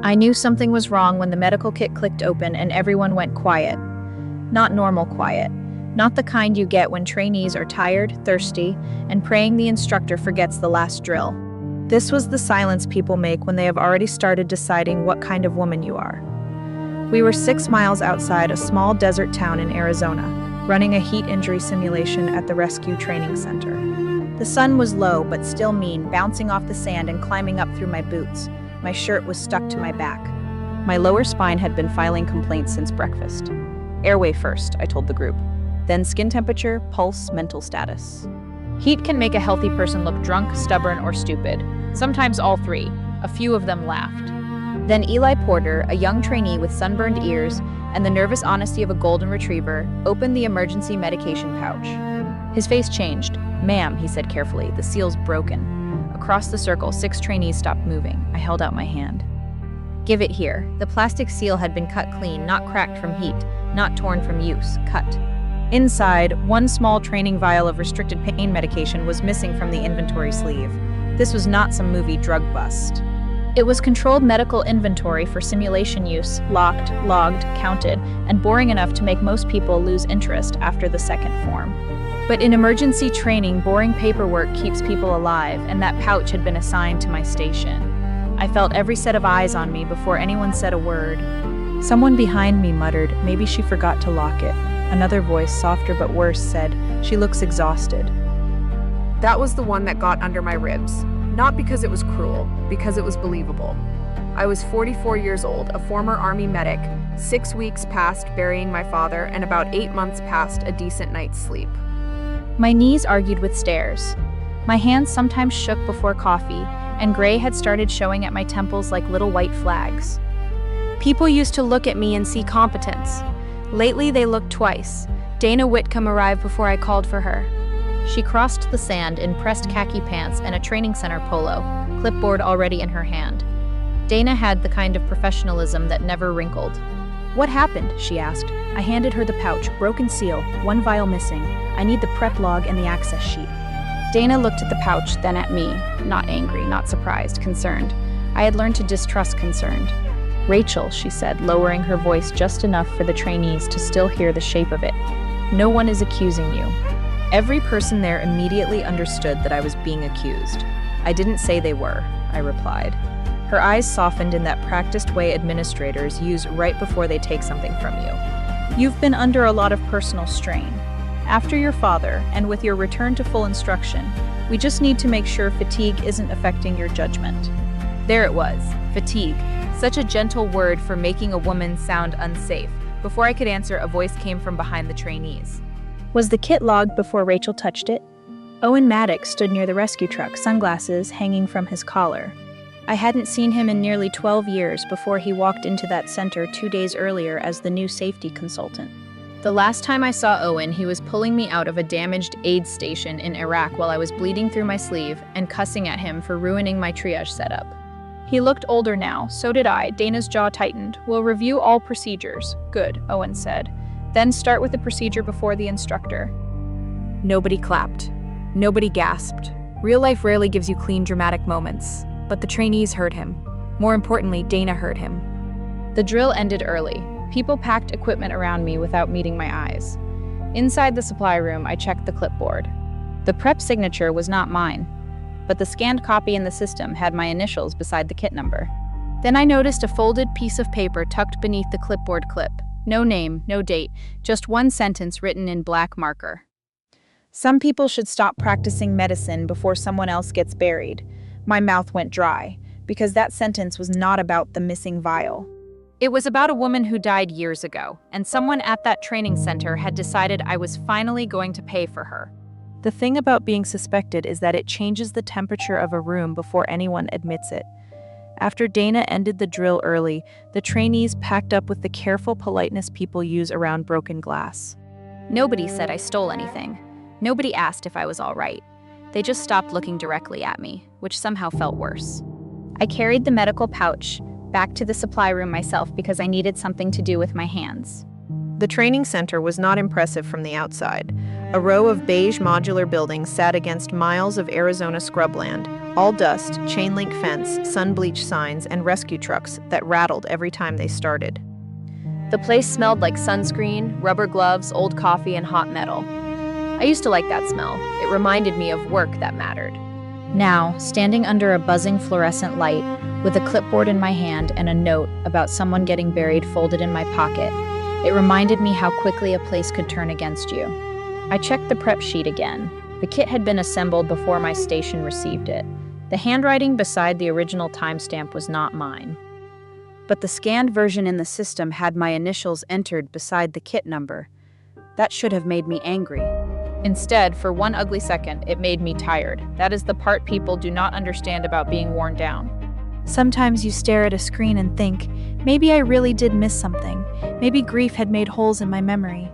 I knew something was wrong when the medical kit clicked open and everyone went quiet. Not normal quiet. Not the kind you get when trainees are tired, thirsty, and praying the instructor forgets the last drill. This was the silence people make when they have already started deciding what kind of woman you are. We were 6 miles outside a small desert town in Arizona, running a heat injury simulation at the rescue training center. The sun was low but still mean, bouncing off the sand and climbing up through my boots. My shirt was stuck to my back. My lower spine had been filing complaints since breakfast. Airway first, I told the group. Then skin temperature, pulse, mental status. Heat can make a healthy person look drunk, stubborn, or stupid. Sometimes all three. A few of them laughed. Then Eli Porter, a young trainee with sunburned ears and the nervous honesty of a golden retriever, opened the emergency medication pouch. His face changed. "Ma'am," he said carefully, "the seal's broken." Across the circle, 6 trainees stopped moving. I held out my hand. "Give it here." The plastic seal had been cut clean, not cracked from heat, not torn from use, cut. Inside, 1 small training vial of restricted pain medication was missing from the inventory sleeve. This was not some movie drug bust. It was controlled medical inventory for simulation use, locked, logged, counted, and boring enough to make most people lose interest after the second form. But in emergency training, boring paperwork keeps people alive, and that pouch had been assigned to my station. I felt every set of eyes on me before anyone said a word. Someone behind me muttered, "Maybe she forgot to lock it." Another voice, softer but worse, said, "She looks exhausted." That was the one that got under my ribs. Not because it was cruel, because it was believable. I was 44 years old, a former Army medic, 6 weeks past burying my father, and about 8 months past a decent night's sleep. My knees argued with stairs. My hands sometimes shook before coffee, and gray had started showing at my temples like little white flags. People used to look at me and see competence. Lately, they looked twice. Dana Whitcomb arrived before I called for her. She crossed the sand in pressed khaki pants and a training center polo, clipboard already in her hand. Dana had the kind of professionalism that never wrinkled. "What happened?" she asked. I handed her the pouch, broken seal, 1 vial missing. "I need the prep log and the access sheet." Dana looked at the pouch, then at me. Not angry, not surprised, concerned. I had learned to distrust concerned. "Rachel," she said, lowering her voice just enough for the trainees to still hear the shape of it. "No one is accusing you." Every person there immediately understood that I was being accused. "I didn't say they were," I replied. Her eyes softened in that practiced way administrators use right before they take something from you. "You've been under a lot of personal strain. After your father, and with your return to full instruction, we just need to make sure fatigue isn't affecting your judgment." There it was, fatigue. Such a gentle word for making a woman sound unsafe. Before I could answer, a voice came from behind the trainees. "Was the kit logged before Rachel touched it?" Owen Maddox stood near the rescue truck, sunglasses hanging from his collar. I hadn't seen him in nearly 12 years before he walked into that center 2 days earlier as the new safety consultant. The last time I saw Owen, he was pulling me out of a damaged aid station in Iraq while I was bleeding through my sleeve and cussing at him for ruining my triage setup. He looked older now, so did I. Dana's jaw tightened. "We'll review all procedures." "Good," Owen said. "Then start with the procedure before the instructor." Nobody clapped. Nobody gasped. Real life rarely gives you clean, dramatic moments. But the trainees heard him. More importantly, Dana heard him. The drill ended early. People packed equipment around me without meeting my eyes. Inside the supply room, I checked the clipboard. The prep signature was not mine, but the scanned copy in the system had my initials beside the kit number. Then I noticed a folded piece of paper tucked beneath the clipboard clip. No name, no date, just 1 sentence written in black marker. "Some people should stop practicing medicine before someone else gets buried." My mouth went dry, because that sentence was not about the missing vial. It was about a woman who died years ago, and someone at that training center had decided I was finally going to pay for her. The thing about being suspected is that it changes the temperature of a room before anyone admits it. After Dana ended the drill early, the trainees packed up with the careful politeness people use around broken glass. Nobody said I stole anything. Nobody asked if I was all right. They just stopped looking directly at me, which somehow felt worse. I carried the medical pouch back to the supply room myself because I needed something to do with my hands. The training center was not impressive from the outside. A row of beige modular buildings sat against miles of Arizona scrubland, All dust, chain link fence, sun bleach signs, and rescue trucks that rattled every time they started. The place smelled like sunscreen, rubber gloves, old coffee, and hot metal. I used to like that smell. It reminded me of work that mattered. Now, standing under a buzzing fluorescent light, with a clipboard in my hand and a note about someone getting buried folded in my pocket, it reminded me how quickly a place could turn against you. I checked the prep sheet again. The kit had been assembled before my station received it. The handwriting beside the original timestamp was not mine. But the scanned version in the system had my initials entered beside the kit number. That should have made me angry. Instead, for one ugly second, it made me tired. That is the part people do not understand about being worn down. Sometimes you stare at a screen and think, maybe I really did miss something. Maybe grief had made holes in my memory.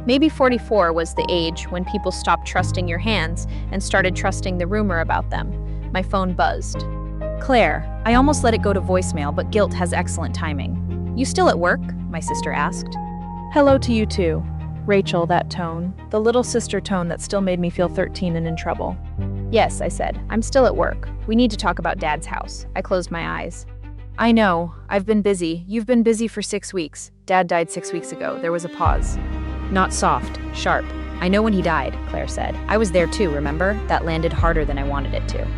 Maybe 44 was the age when people stopped trusting your hands and started trusting the rumor about them. My phone buzzed. Claire, I almost let it go to voicemail, but guilt has excellent timing. You still at work? My sister asked. Hello to you too. Rachel, that tone. The little sister tone that still made me feel 13 and in trouble. Yes, I said. I'm still at work. We need to talk about Dad's house. I closed my eyes. I know. I've been busy. You've been busy for 6 weeks. Dad died 6 weeks ago. There was a pause. Not soft, sharp. I know when he died, Claire said. I was there too, remember? That landed harder than I wanted it to.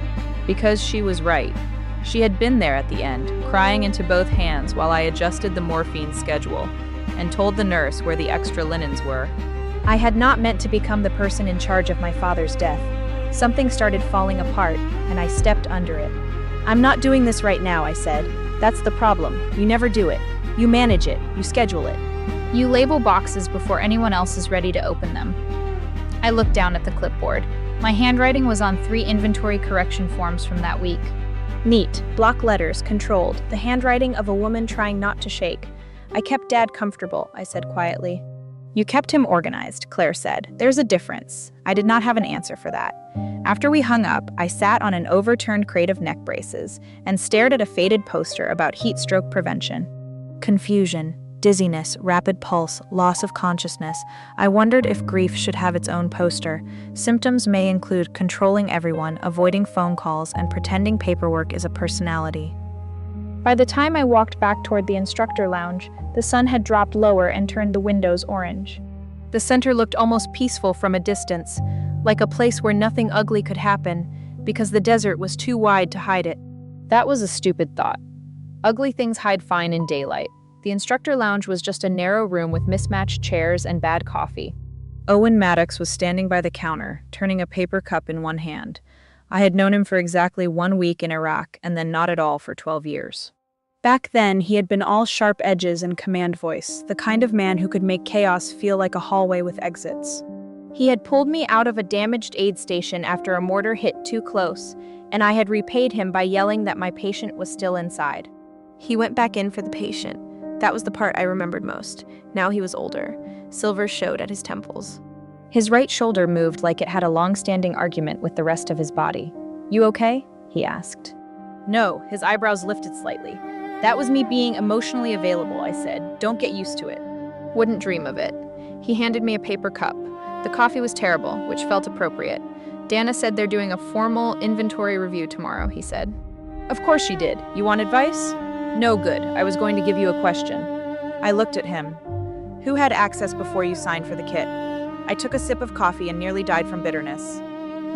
Because she was right. She had been there at the end, crying into both hands while I adjusted the morphine schedule and told the nurse where the extra linens were. I had not meant to become the person in charge of my father's death. Something started falling apart, and I stepped under it. I'm not doing this right now, I said. That's the problem. You never do it. You manage it. You schedule it. You label boxes before anyone else is ready to open them. I looked down at the clipboard. My handwriting was on 3 inventory correction forms from that week. Neat, block letters, controlled, the handwriting of a woman trying not to shake. I kept Dad comfortable, I said quietly. You kept him organized, Claire said. There's a difference. I did not have an answer for that. After we hung up, I sat on an overturned crate of neck braces and stared at a faded poster about heat stroke prevention. Confusion, dizziness, rapid pulse, loss of consciousness. I wondered if grief should have its own poster. Symptoms may include controlling everyone, avoiding phone calls, and pretending paperwork is a personality. By the time I walked back toward the instructor lounge, the sun had dropped lower and turned the windows orange. The center looked almost peaceful from a distance, like a place where nothing ugly could happen, because the desert was too wide to hide it. That was a stupid thought. Ugly things hide fine in daylight. The instructor lounge was just a narrow room with mismatched chairs and bad coffee. Owen Maddox was standing by the counter, turning a paper cup in one hand. I had known him for exactly 1 week in Iraq, and then not at all for 12 years. Back then, he had been all sharp edges and command voice, the kind of man who could make chaos feel like a hallway with exits. He had pulled me out of a damaged aid station after a mortar hit too close, and I had repaid him by yelling that my patient was still inside. He went back in for the patient. That was the part I remembered most. Now he was older. Silver showed at his temples. His right shoulder moved like it had a long-standing argument with the rest of his body. You okay? He asked. No, his eyebrows lifted slightly. That was me being emotionally available, I said. Don't get used to it. Wouldn't dream of it. He handed me a paper cup. The coffee was terrible, which felt appropriate. Dana said they're doing a formal inventory review tomorrow, he said. Of course she did. You want advice? No good. I was going to give you a question. I looked at him. Who had access before you signed for the kit? I took a sip of coffee and nearly died from bitterness.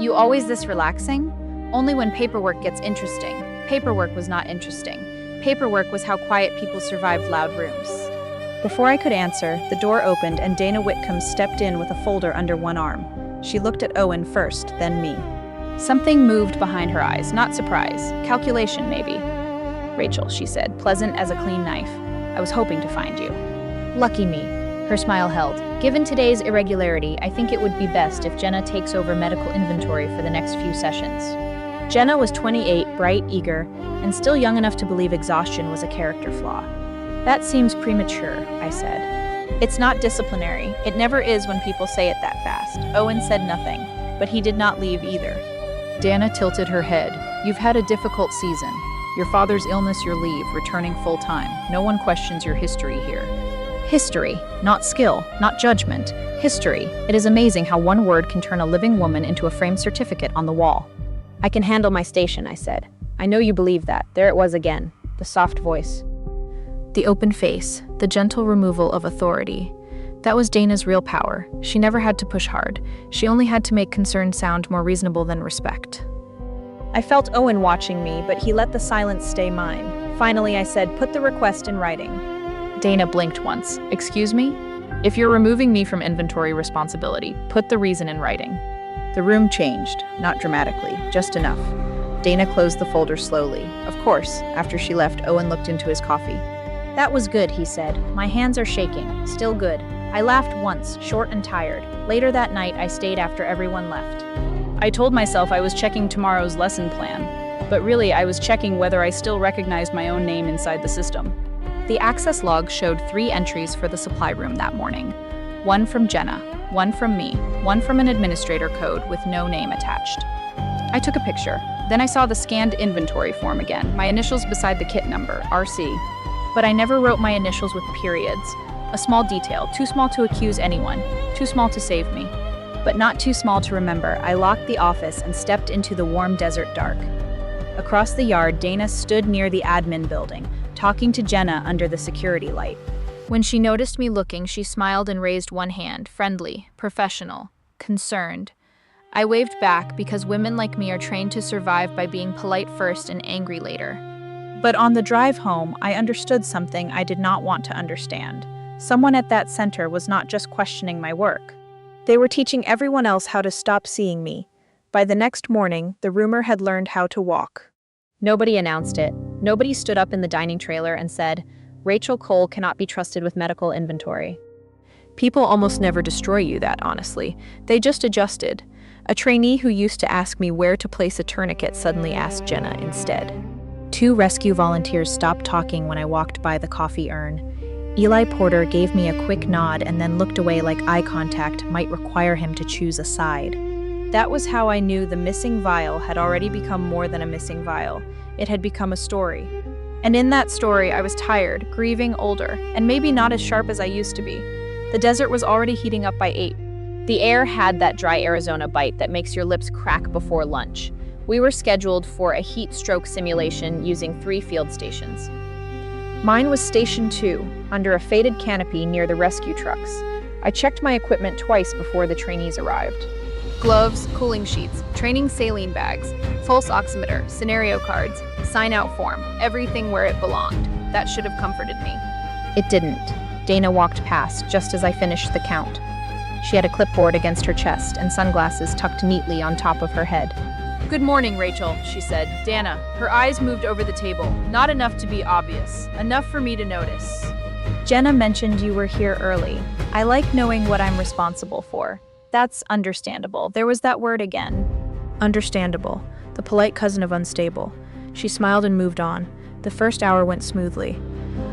You always this relaxing? Only when paperwork gets interesting. Paperwork was not interesting. Paperwork was how quiet people survived loud rooms. Before I could answer, the door opened and Dana Whitcomb stepped in with a folder under one arm. She looked at Owen first, then me. Something moved behind her eyes, not surprise. Calculation, maybe. Rachel, she said, pleasant as a clean knife. I was hoping to find you. Lucky me. Her smile held. Given today's irregularity, I think it would be best if Jenna takes over medical inventory for the next few sessions. Jenna was 28, bright, eager, and still young enough to believe exhaustion was a character flaw. That seems premature, I said. It's not disciplinary. It never is when people say it that fast. Owen said nothing, but he did not leave either. Dana tilted her head. You've had a difficult season. Your father's illness, your leave, returning full-time. No one questions your history here. History, not skill, not judgment. History. It is amazing how one word can turn a living woman into a framed certificate on the wall. I can handle my station, I said. I know you believe that. There it was again, the soft voice. The open face, the gentle removal of authority. That was Dana's real power. She never had to push hard. She only had to make concern sound more reasonable than respect. I felt Owen watching me, but he let the silence stay mine. Finally, I said, put the request in writing. Dana blinked once. Excuse me? If you're removing me from inventory responsibility, put the reason in writing. The room changed, not dramatically, just enough. Dana closed the folder slowly. Of course, after she left, Owen looked into his coffee. That was good, he said. My hands are shaking. Still good. I laughed once, short and tired. Later that night, I stayed after everyone left. I told myself I was checking tomorrow's lesson plan, but really I was checking whether I still recognized my own name inside the system. The access log showed 3 entries for the supply room that morning. 1 from Jenna, 1 from me, 1 from an administrator code with no name attached. I took a picture. Then I saw the scanned inventory form again, my initials beside the kit number, RC. But I never wrote my initials with periods. A small detail, too small to accuse anyone, too small to save me. But not too small to remember. I locked the office and stepped into the warm desert dark. Across the yard, Dana stood near the admin building, talking to Jenna under the security light. When she noticed me looking, she smiled and raised one hand, friendly, professional, concerned. I waved back because women like me are trained to survive by being polite first and angry later. But on the drive home, I understood something I did not want to understand. Someone at that center was not just questioning my work. They were teaching everyone else how to stop seeing me. By the next morning, the rumor had learned how to walk. Nobody announced it. Nobody stood up in the dining trailer and said, Rachel Cole cannot be trusted with medical inventory. People almost never destroy you that honestly. They just adjusted. A trainee who used to ask me where to place a tourniquet suddenly asked Jenna instead. 2 rescue volunteers stopped talking when I walked by the coffee urn. Eli Porter gave me a quick nod and then looked away like eye contact might require him to choose a side. That was how I knew the missing vial had already become more than a missing vial. It had become a story. And in that story, I was tired, grieving, older, and maybe not as sharp as I used to be. The desert was already heating up by 8. The air had that dry Arizona bite that makes your lips crack before lunch. We were scheduled for a heat stroke simulation using 3 field stations. Mine was Station 2, under a faded canopy near the rescue trucks. I checked my equipment twice before the trainees arrived. Gloves, cooling sheets, training saline bags, pulse oximeter, scenario cards, sign-out form, everything where it belonged. That should have comforted me. It didn't. Dana walked past just as I finished the count. She had a clipboard against her chest and sunglasses tucked neatly on top of her head. Good morning, Rachel, she said. Dana. Her eyes moved over the table. Not enough to be obvious. Enough for me to notice. Jenna mentioned you were here early. I like knowing what I'm responsible for. That's understandable. There was that word again. Understandable. The polite cousin of unstable. She smiled and moved on. The first hour went smoothly.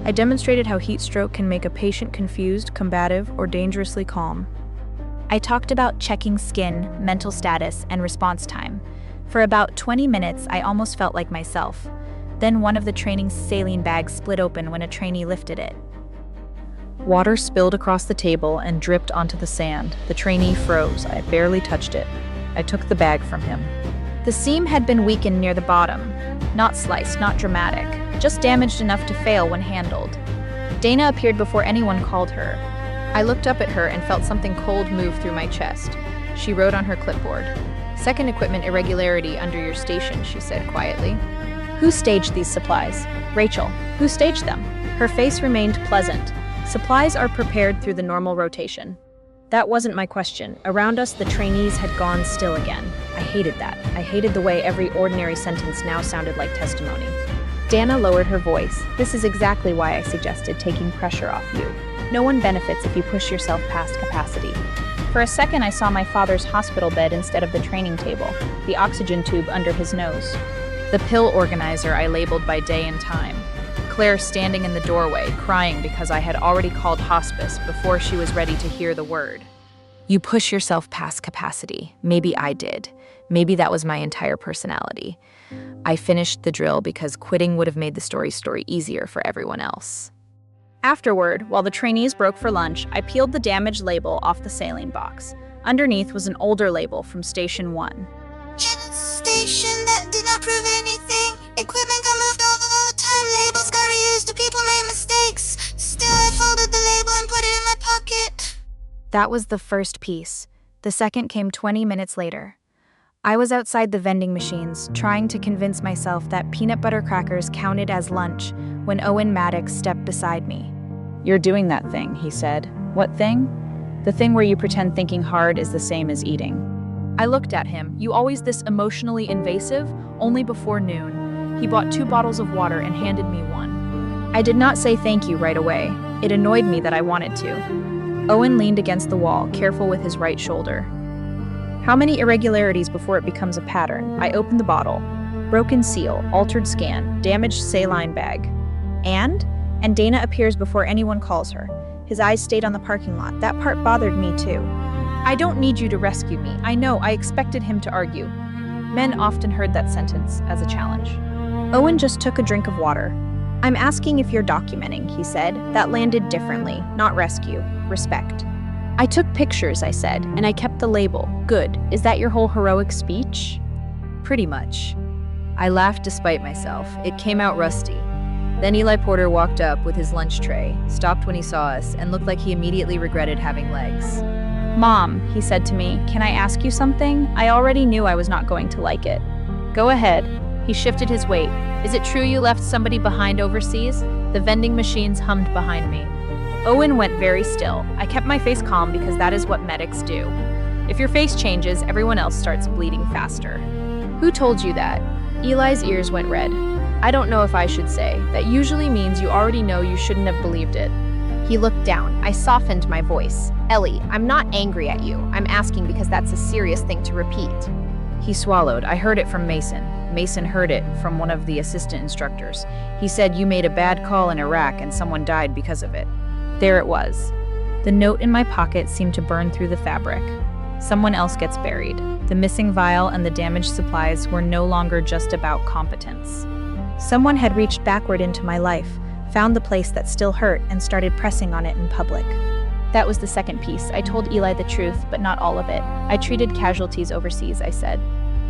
I demonstrated how heat stroke can make a patient confused, combative, or dangerously calm. I talked about checking skin, mental status, and response time. For about 20 minutes, I almost felt like myself. Then one of the training's saline bags split open when a trainee lifted it. Water spilled across the table and dripped onto the sand. The trainee froze. I barely touched it. I took the bag from him. The seam had been weakened near the bottom. Not sliced, not dramatic. Just damaged enough to fail when handled. Dana appeared before anyone called her. I looked up at her and felt something cold move through my chest. She wrote on her clipboard. Second equipment irregularity under your station, she said quietly. Who staged these supplies? Rachel. Who staged them? Her face remained pleasant. Supplies are prepared through the normal rotation. That wasn't my question. Around us, the trainees had gone still again. I hated that. I hated the way every ordinary sentence now sounded like testimony. Dana lowered her voice. This is exactly why I suggested taking pressure off you. No one benefits if you push yourself past capacity. For a second, I saw my father's hospital bed instead of the training table, the oxygen tube under his nose. The pill organizer I labeled by day and time. Claire standing in the doorway, crying because I had already called hospice before she was ready to hear the word. You push yourself past capacity. Maybe I did. Maybe that was my entire personality. I finished the drill because quitting would have made the story easier for everyone else. Afterward, while the trainees broke for lunch, I peeled the damaged label off the saline box. Underneath was an older label from Station 1. observation that did not prove anything. Equipment got moved all the time, labels got reused, people made mistakes. Still, I folded the label and put it in my pocket. That was the first piece. The second came 20 minutes later. I was outside the vending machines, trying to convince myself that peanut butter crackers counted as lunch when Owen Maddox stepped beside me. "You're doing that thing," he said. "What thing?" "The thing where you pretend thinking hard is the same as eating." I looked at him. "You always this emotionally invasive?" Only before noon. He bought 2 bottles of water and handed me one. I did not say thank you right away. It annoyed me that I wanted to. Owen leaned against the wall, careful with his right shoulder. "How many irregularities before it becomes a pattern?" I opened the bottle. Broken seal, altered scan, damaged saline bag. And Dana appears before anyone calls her. His eyes stayed on the parking lot. That part bothered me too. "I don't need you to rescue me. I know, I expected him to argue." Men often heard that sentence as a challenge. Owen just took a drink of water. "I'm asking if you're documenting," he said. That landed differently. Not rescue. Respect. "I took pictures," I said, "and I kept the label." "Good. Is that your whole heroic speech?" "Pretty much." I laughed despite myself. It came out rusty. Then Eli Porter walked up with his lunch tray, stopped when he saw us, and looked like he immediately regretted having legs. "Mom," he said to me, "can I ask you something? I already knew I was not going to like it." "Go ahead." He shifted his weight. "Is it true you left somebody behind overseas?" The vending machines hummed behind me. Owen went very still. I kept my face calm because that is what medics do. If your face changes, everyone else starts bleeding faster. "Who told you that?" Eli's ears went red. "I don't know if I should say. That usually means you already know you shouldn't have believed it." He looked down. I softened my voice. "Ellie, I'm not angry at you. I'm asking because that's a serious thing to repeat." He swallowed. "I heard it from Mason. Mason heard it from one of the assistant instructors. He said you made a bad call in Iraq and someone died because of it." There it was. The note in my pocket seemed to burn through the fabric. Someone else gets buried. The missing vial and the damaged supplies were no longer just about competence. Someone had reached backward into my life, found the place that still hurt, and started pressing on it in public. That was the second piece. I told Eli the truth, but not all of it. "I treated casualties overseas," I said.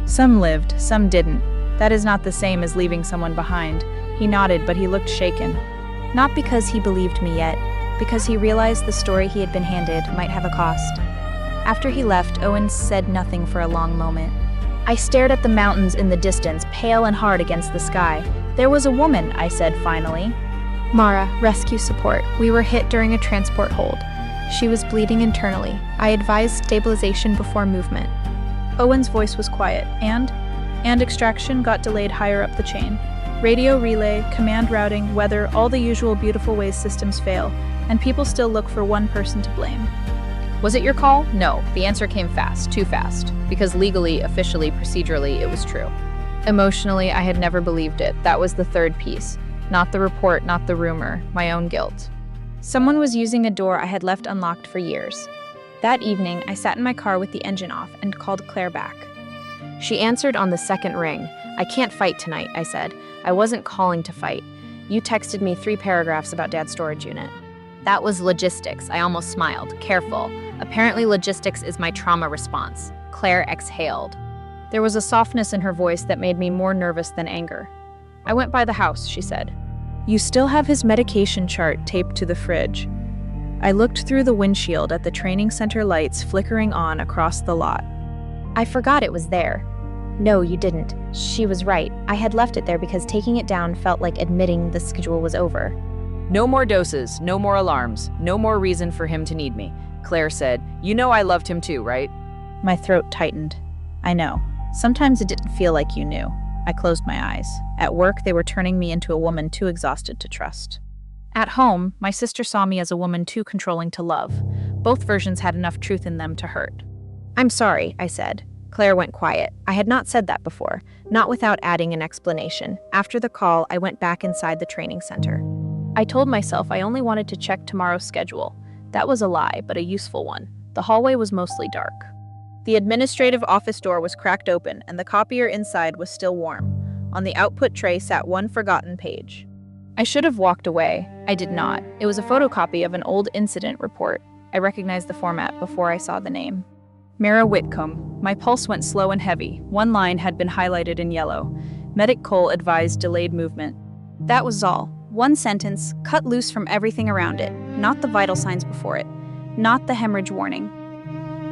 "Some lived, some didn't. That is not the same as leaving someone behind." He nodded, but he looked shaken. Not because he believed me yet, because he realized the story he had been handed might have a cost. After he left, Owen said nothing for a long moment. I stared at the mountains in the distance, pale and hard against the sky. "There was a woman," I said finally. "Mara, rescue support. We were hit during a transport hold. She was bleeding internally. I advised stabilization before movement." Owen's voice was quiet. And extraction got delayed higher up the chain. Radio relay, command routing, weather, all the usual beautiful ways systems fail, and people still look for one person to blame. "Was it your call?" "No." The answer came fast, too fast, because legally, officially, procedurally, it was true. Emotionally, I had never believed it. That was the third piece. Not the report, not the rumor, my own guilt. Someone was using a door I had left unlocked for years. That evening, I sat in my car with the engine off and called Claire back. She answered on the second ring. "I can't fight tonight," I said. "I wasn't calling to fight. You texted me 3 paragraphs about Dad's storage unit." That was logistics. I almost smiled. Careful. Apparently logistics is my trauma response. Claire exhaled. There was a softness in her voice that made me more nervous than anger. "I went by the house," she said. "You still have his medication chart taped to the fridge." I looked through the windshield at the training center lights flickering on across the lot. "I forgot it was there." "No, you didn't. She was right. I had left it there because taking it down felt like admitting the schedule was over." "No more doses, no more alarms, no more reason for him to need me," Claire said. "You know I loved him too, right?" My throat tightened. "I know. Sometimes it didn't feel like you knew." I closed my eyes. At work, they were turning me into a woman too exhausted to trust. At home, my sister saw me as a woman too controlling to love. Both versions had enough truth in them to hurt. "I'm sorry," I said. Claire went quiet. I had not said that before, not without adding an explanation. After the call, I went back inside the training center. I told myself I only wanted to check tomorrow's schedule. That was a lie, but a useful one. The hallway was mostly dark. The administrative office door was cracked open, and the copier inside was still warm. On the output tray sat one forgotten page. I should have walked away. I did not. It was a photocopy of an old incident report. I recognized the format before I saw the name. Mara Whitcomb. My pulse went slow and heavy. One line had been highlighted in yellow. Medic Cole advised delayed movement. That was all. One sentence, cut loose from everything around it. Not the vital signs before it. Not the hemorrhage warning.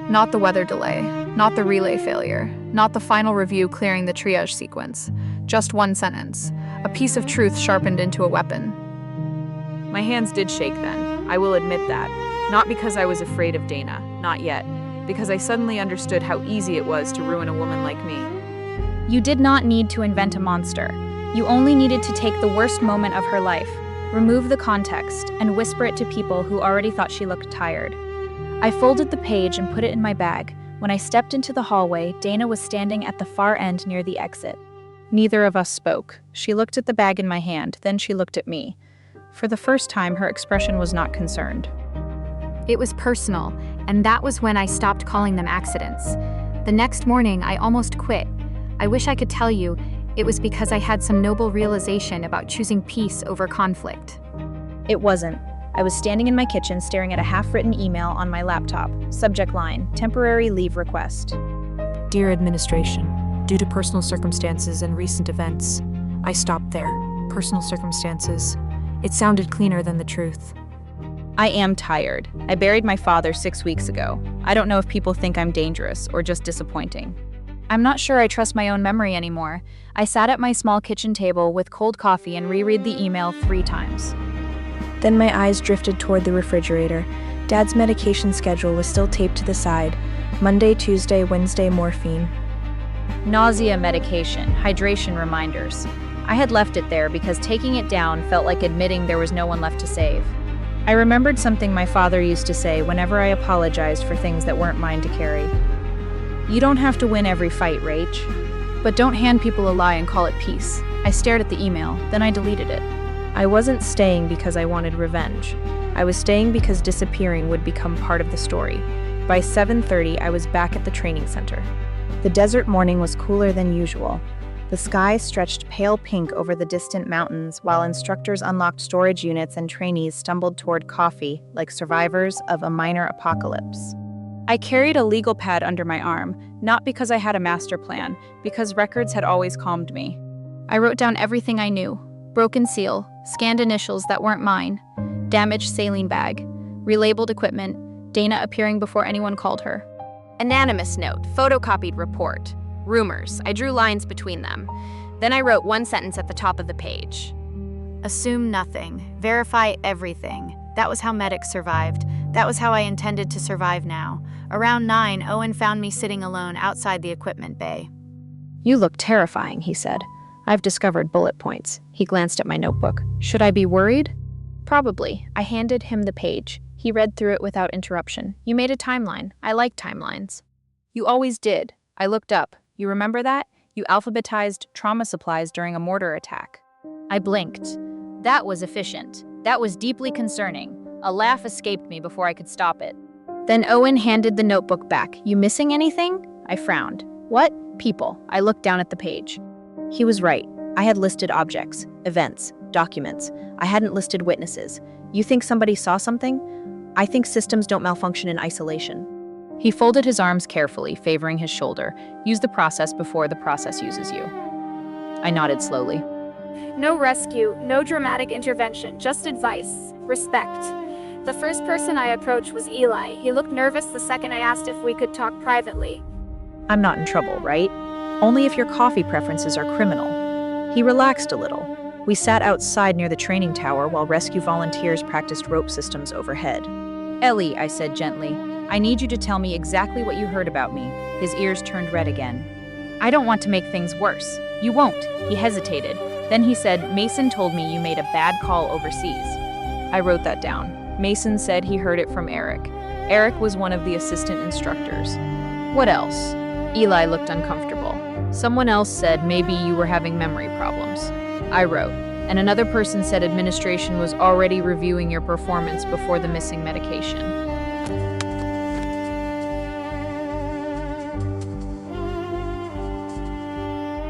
Not the weather delay. Not the relay failure. Not the final review clearing the triage sequence. Just one sentence. A piece of truth sharpened into a weapon. My hands did shake then. I will admit that. Not because I was afraid of Dana. Not yet. Because I suddenly understood how easy it was to ruin a woman like me. You did not need to invent a monster. You only needed to take the worst moment of her life, remove the context, and whisper it to people who already thought she looked tired. I folded the page and put it in my bag. When I stepped into the hallway, Dana was standing at the far end near the exit. Neither of us spoke. She looked at the bag in my hand, then she looked at me. For the first time, her expression was not concerned. It was personal, and that was when I stopped calling them accidents. The next morning, I almost quit. I wish I could tell you, it was because I had some noble realization about choosing peace over conflict. It wasn't. I was standing in my kitchen staring at a half-written email on my laptop. Subject line, temporary leave request. Dear Administration, due to personal circumstances and recent events, I stopped there. Personal circumstances. It sounded cleaner than the truth. I am tired. I buried my father 6 weeks ago. I don't know if people think I'm dangerous or just disappointing. I'm not sure I trust my own memory anymore. I sat at my small kitchen table with cold coffee and reread the email 3 times. Then my eyes drifted toward the refrigerator. Dad's medication schedule was still taped to the side. Monday, Tuesday, Wednesday, morphine. Nausea medication, hydration reminders. I had left it there because taking it down felt like admitting there was no one left to save. I remembered something my father used to say whenever I apologized for things that weren't mine to carry. You don't have to win every fight, Rach. But don't hand people a lie and call it peace. I stared at the email, then I deleted it. I wasn't staying because I wanted revenge. I was staying because disappearing would become part of the story. By 7:30, I was back at the training center. The desert morning was cooler than usual. The sky stretched pale pink over the distant mountains while instructors unlocked storage units and trainees stumbled toward coffee like survivors of a minor apocalypse. I carried a legal pad under my arm, not because I had a master plan, because records had always calmed me. I wrote down everything I knew. Broken seal, scanned initials that weren't mine, damaged saline bag, relabeled equipment, Dana appearing before anyone called her. Anonymous note, photocopied report. Rumors. I drew lines between them. Then I wrote one sentence at the top of the page. Assume nothing. Verify everything. That was how medics survived. That was how I intended to survive now. Around 9, Owen found me sitting alone outside the equipment bay. You look terrifying, he said. I've discovered bullet points. He glanced at my notebook. Should I be worried? Probably. I handed him the page. He read through it without interruption. You made a timeline. I like timelines. You always did. I looked up. You remember that? You alphabetized trauma supplies during a mortar attack. I blinked. That was efficient. That was deeply concerning. A laugh escaped me before I could stop it. Then Owen handed the notebook back. You missing anything? I frowned. What? People. I looked down at the page. He was right. I had listed objects, events, documents. I hadn't listed witnesses. You think somebody saw something? I think systems don't malfunction in isolation. He folded his arms carefully, favoring his shoulder. Use the process before the process uses you. I nodded slowly. No rescue, no dramatic intervention, just advice. Respect. The first person I approached was Eli. He looked nervous the second I asked if we could talk privately. I'm not in trouble, right? Only if your coffee preferences are criminal. He relaxed a little. We sat outside near the training tower while rescue volunteers practiced rope systems overhead. Ellie, I said gently, I need you to tell me exactly what you heard about me. His ears turned red again. I don't want to make things worse. You won't. He hesitated. Then he said, Mason told me you made a bad call overseas. I wrote that down. Mason said he heard it from Eric. Eric was one of the assistant instructors. What else? Eli looked uncomfortable. Someone else said maybe you were having memory problems. I wrote, and another person said administration was already reviewing your performance before the missing medication.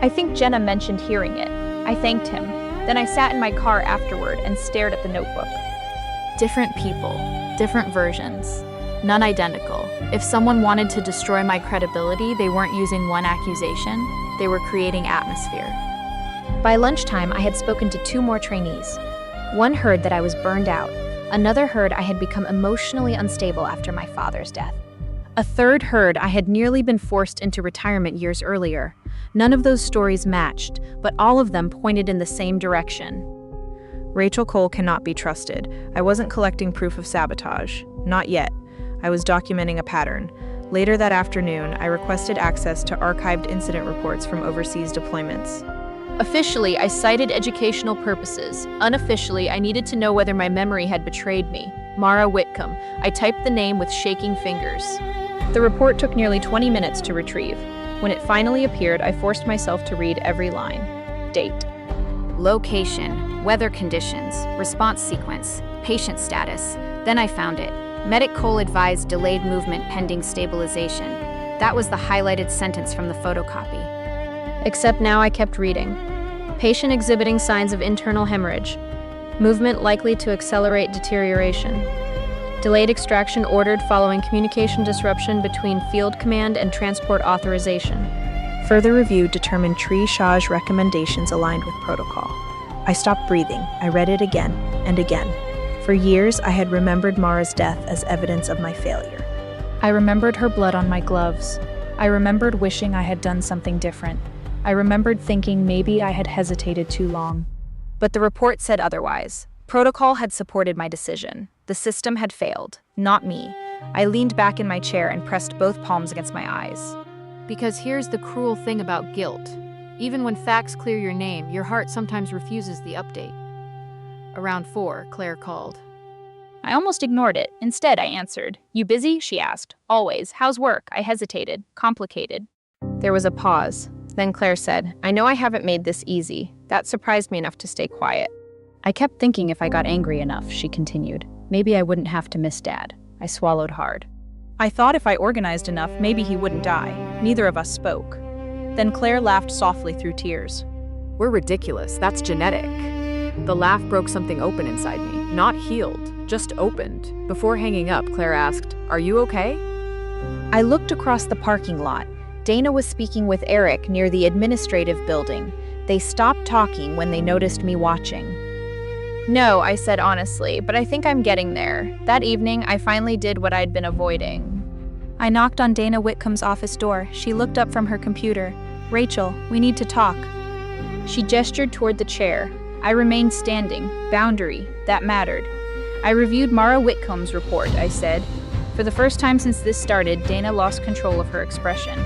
I think Jenna mentioned hearing it. I thanked him. Then I sat in my car afterward and stared at the notebook. Different people, different versions. none identical. If someone wanted to destroy my credibility, they weren't using one accusation, they were creating atmosphere. By lunchtime, I had spoken to 2 more trainees. One heard that I was burned out. Another heard I had become emotionally unstable after my father's death. A third heard I had nearly been forced into retirement years earlier. None of those stories matched, but all of them pointed in the same direction. Rachel Cole cannot be trusted. I wasn't collecting proof of sabotage. Not yet. I was documenting a pattern. Later that afternoon, I requested access to archived incident reports from overseas deployments. Officially, I cited educational purposes. Unofficially, I needed to know whether my memory had betrayed me. Mara Whitcomb. I typed the name with shaking fingers. The report took nearly 20 minutes to retrieve. When it finally appeared, I forced myself to read every line. Date. Location, weather conditions, response sequence, patient status. Then I found it. Medic Cole advised delayed movement pending stabilization. That was the highlighted sentence from the photocopy. Except now I kept reading. Patient exhibiting signs of internal hemorrhage. Movement likely to accelerate deterioration. Delayed extraction ordered following communication disruption between field command and transport authorization. Further review determined triage recommendations aligned with protocol. I stopped breathing. I read it again and again. For years, I had remembered Mara's death as evidence of my failure. I remembered her blood on my gloves. I remembered wishing I had done something different. I remembered thinking maybe I had hesitated too long. But the report said otherwise. Protocol had supported my decision. The system had failed, not me. I leaned back in my chair and pressed both palms against my eyes. Because here's the cruel thing about guilt. Even when facts clear your name, your heart sometimes refuses the update. Around 4, Claire called. I almost ignored it. Instead, I answered. "You busy?" she asked. "Always. How's work?" I hesitated. "Complicated." There was a pause. Then Claire said, "I know I haven't made this easy." That surprised me enough to stay quiet. I kept thinking if I got angry enough, she continued, maybe I wouldn't have to miss Dad. I swallowed hard. I thought if I organized enough, maybe he wouldn't die. Neither of us spoke. Then Claire laughed softly through tears. We're ridiculous. That's genetic. The laugh broke something open inside me. Not healed, just opened. Before hanging up, Claire asked, "Are you okay?" I looked across the parking lot. Dana was speaking with Eric near the administrative building. They stopped talking when they noticed me watching. No, I said honestly, but I think I'm getting there. That evening, I finally did what I'd been avoiding. I knocked on Dana Whitcomb's office door. She looked up from her computer. "Rachel, we need to talk." She gestured toward the chair. I remained standing. Boundary. That mattered. I reviewed Mara Whitcomb's report, I said. For the first time since this started, Dana lost control of her expression.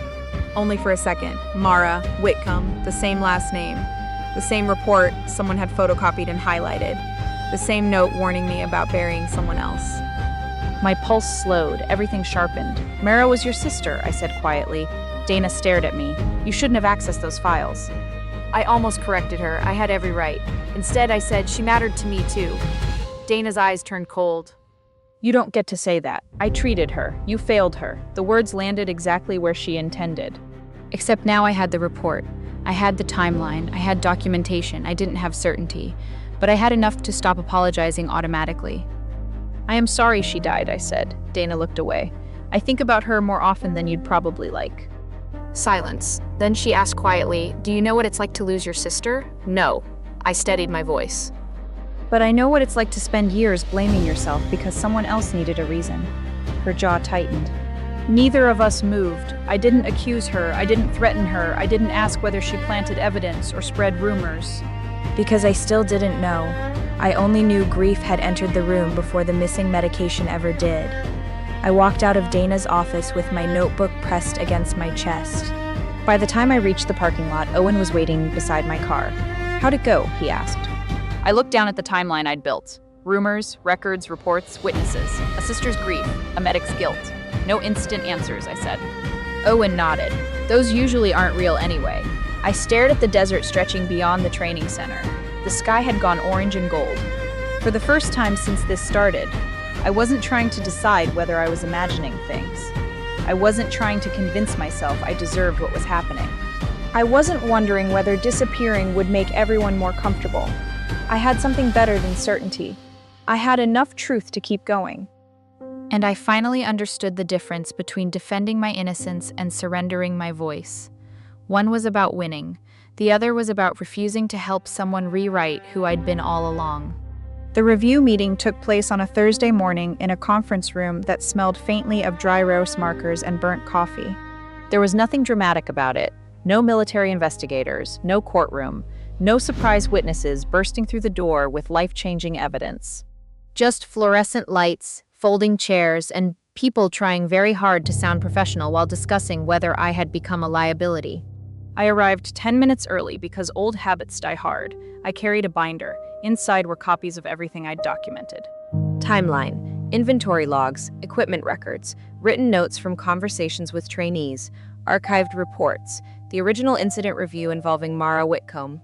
Only for a second. Mara, Whitcomb, the same last name. The same report someone had photocopied and highlighted. The same note warning me about burying someone else. My pulse slowed, everything sharpened. "Mara was your sister," I said quietly. Dana stared at me. "You shouldn't have accessed those files." I almost corrected her. I had every right. Instead, I said she mattered to me too. Dana's eyes turned cold. "You don't get to say that. I treated her. You failed her." The words landed exactly where she intended. Except now I had the report. I had the timeline. I had documentation. I didn't have certainty. But I had enough to stop apologizing automatically. "I am sorry she died," I said. Dana looked away. "I think about her more often than you'd probably like." Silence. Then she asked quietly, "Do you know what it's like to lose your sister?" "No." I steadied my voice. "But I know what it's like to spend years blaming yourself because someone else needed a reason." Her jaw tightened. Neither of us moved. I didn't accuse her. I didn't threaten her. I didn't ask whether she planted evidence or spread rumors. Because I still didn't know. I only knew grief had entered the room before the missing medication ever did. I walked out of Dana's office with my notebook pressed against my chest. By the time I reached the parking lot, Owen was waiting beside my car. "How'd it go?" he asked. I looked down at the timeline I'd built. Rumors, records, reports, witnesses. A sister's grief, a medic's guilt. No instant answers, I said. Owen nodded. "Those usually aren't real anyway." I stared at the desert stretching beyond the training center. The sky had gone orange and gold. For the first time since this started, I wasn't trying to decide whether I was imagining things. I wasn't trying to convince myself I deserved what was happening. I wasn't wondering whether disappearing would make everyone more comfortable. I had something better than certainty. I had enough truth to keep going. And I finally understood the difference between defending my innocence and surrendering my voice. One was about winning. The other was about refusing to help someone rewrite who I'd been all along. The review meeting took place on a Thursday morning in a conference room that smelled faintly of dry roast markers and burnt coffee. There was nothing dramatic about it. No military investigators, no courtroom, no surprise witnesses bursting through the door with life-changing evidence. Just fluorescent lights, folding chairs, and people trying very hard to sound professional while discussing whether I had become a liability. I arrived 10 minutes early because old habits die hard. I carried a binder. Inside were copies of everything I'd documented. Timeline, inventory logs, equipment records, written notes from conversations with trainees, archived reports, the original incident review involving Mara Whitcomb.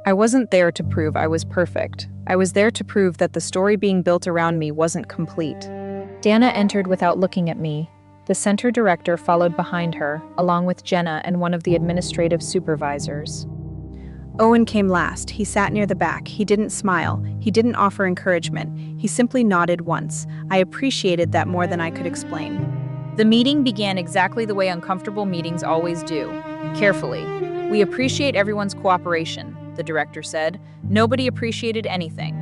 I wasn't there to prove I was perfect. I was there to prove that the story being built around me wasn't complete. Dana entered without looking at me. The center director followed behind her, along with Jenna and one of the administrative supervisors. Owen came last. He sat near the back. He didn't smile. He didn't offer encouragement. He simply nodded once. I appreciated that more than I could explain. The meeting began exactly the way uncomfortable meetings always do. Carefully. "We appreciate everyone's cooperation," the director said. Nobody appreciated anything.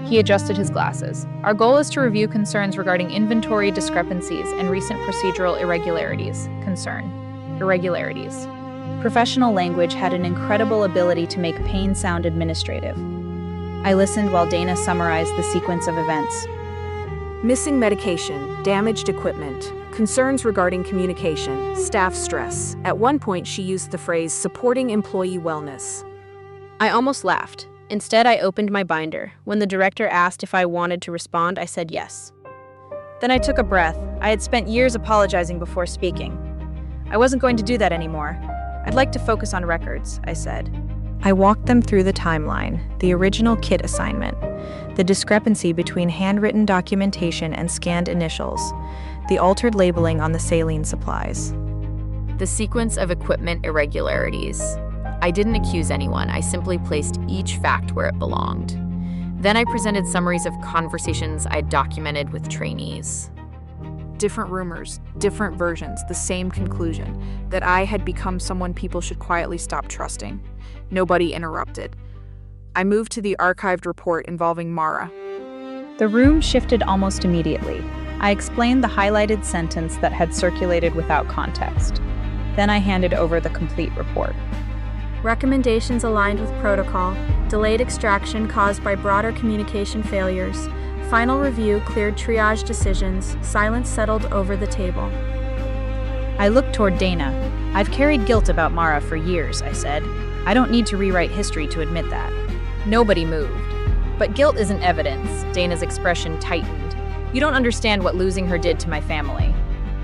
He adjusted his glasses. "Our goal is to review concerns regarding inventory discrepancies and recent procedural irregularities." Irregularities. Professional language had an incredible ability to make pain sound administrative. I listened while Dana summarized the sequence of events. Missing medication, damaged equipment, concerns regarding communication, staff stress. At one point, she used the phrase supporting employee wellness. I almost laughed. Instead, I opened my binder. When the director asked if I wanted to respond, I said yes. Then I took a breath. I had spent years apologizing before speaking. I wasn't going to do that anymore. "I'd like to focus on records," I said. I walked them through the timeline, the original kit assignment, the discrepancy between handwritten documentation and scanned initials, the altered labeling on the saline supplies. The sequence of equipment irregularities. I didn't accuse anyone, I simply placed each fact where it belonged. Then I presented summaries of conversations I documented with trainees. Different rumors, different versions, the same conclusion, that I had become someone people should quietly stop trusting. Nobody interrupted. I moved to the archived report involving Mara. The room shifted almost immediately. I explained the highlighted sentence that had circulated without context. Then I handed over the complete report. Recommendations aligned with protocol. Delayed extraction caused by broader communication failures. Final review cleared triage decisions. Silence settled over the table. I looked toward Dana. "I've carried guilt about Mara for years," I said. "I don't need to rewrite history to admit that." Nobody moved. "But guilt isn't evidence," Dana's expression tightened. "You don't understand what losing her did to my family."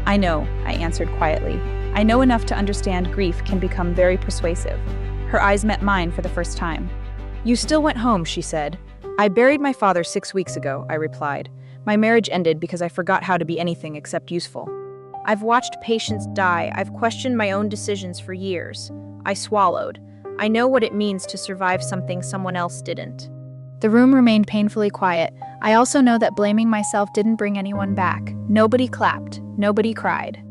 "I know," I answered quietly. "I know enough to understand grief can become very persuasive." Her eyes met mine for the first time. "You still went home," she said. "I buried my father 6 weeks ago," I replied. "My marriage ended because I forgot how to be anything except useful. I've watched patients die. I've questioned my own decisions for years." I swallowed. I know what it means to survive something someone else didn't. The room remained painfully quiet. I also know that blaming myself didn't bring anyone back. Nobody clapped. Nobody cried.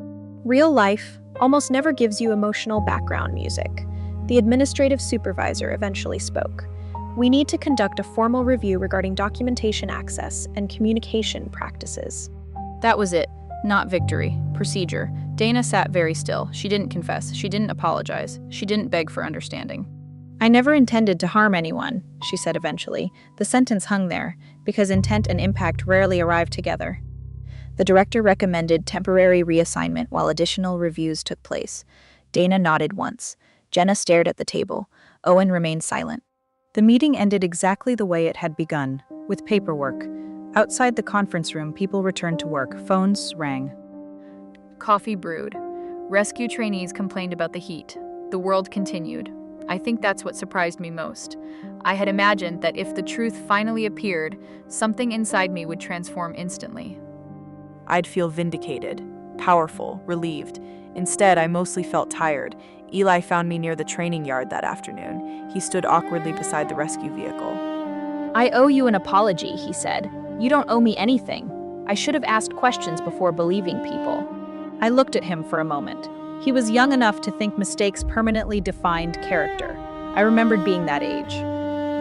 Real life almost never gives you emotional background music. The administrative supervisor eventually spoke. "We need to conduct a formal review regarding documentation access and communication practices." That was it. Not victory. Procedure. Dana sat very still. She didn't confess. She didn't apologize. She didn't beg for understanding. "I never intended to harm anyone," she said eventually. The sentence hung there, because intent and impact rarely arrive together. The director recommended temporary reassignment while additional reviews took place. Dana nodded once. Jenna stared at the table. Owen remained silent. The meeting ended exactly the way it had begun, with paperwork. Outside the conference room, people returned to work. Phones rang. Coffee brewed. Rescue trainees complained about the heat. The world continued. I think that's what surprised me most. I had imagined that if the truth finally appeared, something inside me would transform instantly. I'd feel vindicated, powerful, relieved. Instead, I mostly felt tired. Eli found me near the training yard that afternoon. He stood awkwardly beside the rescue vehicle. "I owe you an apology," he said. "You don't owe me anything." I should have asked questions before believing people. I looked at him for a moment. He was young enough to think mistakes permanently defined character. I remembered being that age.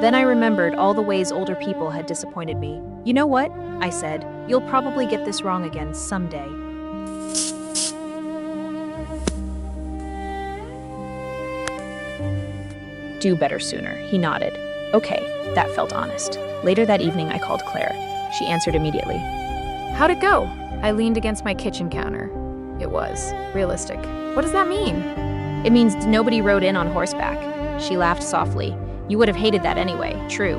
Then I remembered all the ways older people had disappointed me. You know what? I said, you'll probably get this wrong again someday. Do better sooner, he nodded. Okay, that felt honest. Later that evening, I called Claire. She answered immediately. How'd it go? I leaned against my kitchen counter. It was realistic. What does that mean? It means nobody rode in on horseback. She laughed softly. You would have hated that anyway, true.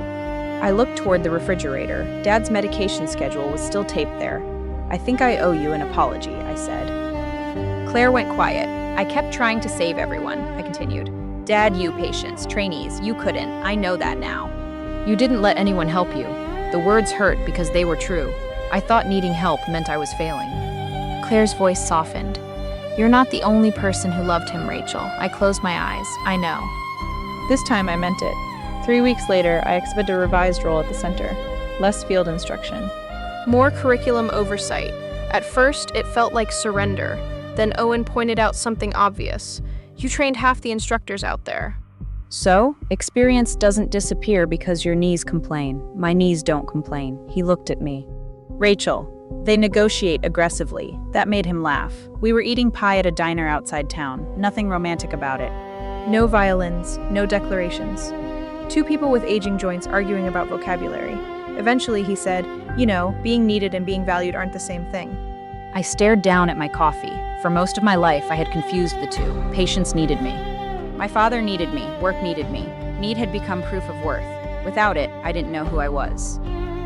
I looked toward the refrigerator. Dad's medication schedule was still taped there. I think I owe you an apology, I said. Claire went quiet. I kept trying to save everyone, I continued. Dad, you patients, trainees, you couldn't. I know that now. You didn't let anyone help you. The words hurt because they were true. I thought needing help meant I was failing. Claire's voice softened. You're not the only person who loved him, Rachel. I closed my eyes. I know. This time I meant it. 3 weeks later, I expected a revised role at the center. Less field instruction. More curriculum oversight. At first, it felt like surrender. Then Owen pointed out something obvious. You trained half the instructors out there. So, experience doesn't disappear because your knees complain. My knees don't complain. He looked at me. Rachel, they negotiate aggressively. That made him laugh. We were eating pie at a diner outside town. Nothing romantic about it. No violins, no declarations. 2 people with aging joints arguing about vocabulary. Eventually he said, you know, being needed and being valued aren't the same thing. I stared down at my coffee. For most of my life, I had confused the two. Patients needed me. My father needed me. Work needed me. Need had become proof of worth. Without it, I didn't know who I was.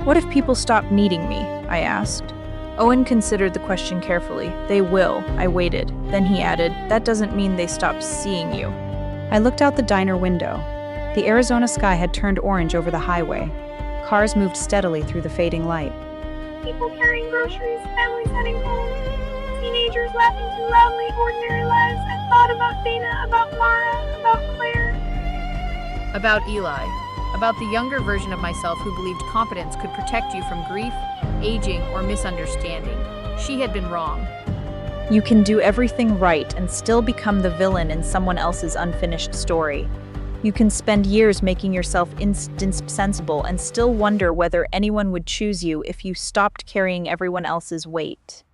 What if people stop needing me? I asked. Owen considered the question carefully. They will. I waited. Then he added, that doesn't mean they stop seeing you. I looked out the diner window. The Arizona sky had turned orange over the highway. Cars moved steadily through the fading light. People carrying groceries, families heading home, teenagers laughing too loudly, ordinary lives. I thought about Dana, about Mara, about Claire. About Eli. About the younger version of myself who believed competence could protect you from grief, aging, or misunderstanding. She had been wrong. You can do everything right and still become the villain in someone else's unfinished story. You can spend years making yourself indispensable and still wonder whether anyone would choose you if you stopped carrying everyone else's weight.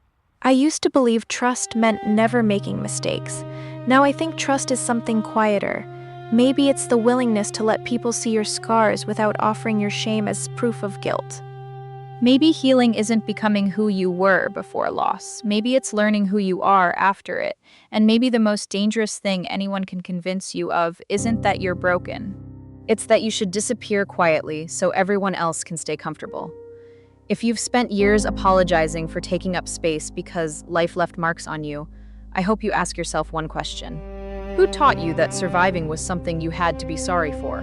I used to believe trust meant never making mistakes. Now I think trust is something quieter. Maybe it's the willingness to let people see your scars without offering your shame as proof of guilt. Maybe healing isn't becoming who you were before loss. Maybe it's learning who you are after it. And maybe the most dangerous thing anyone can convince you of isn't that you're broken. It's that you should disappear quietly so everyone else can stay comfortable. If you've spent years apologizing for taking up space because life left marks on you, I hope you ask yourself one question. Who taught you that surviving was something you had to be sorry for?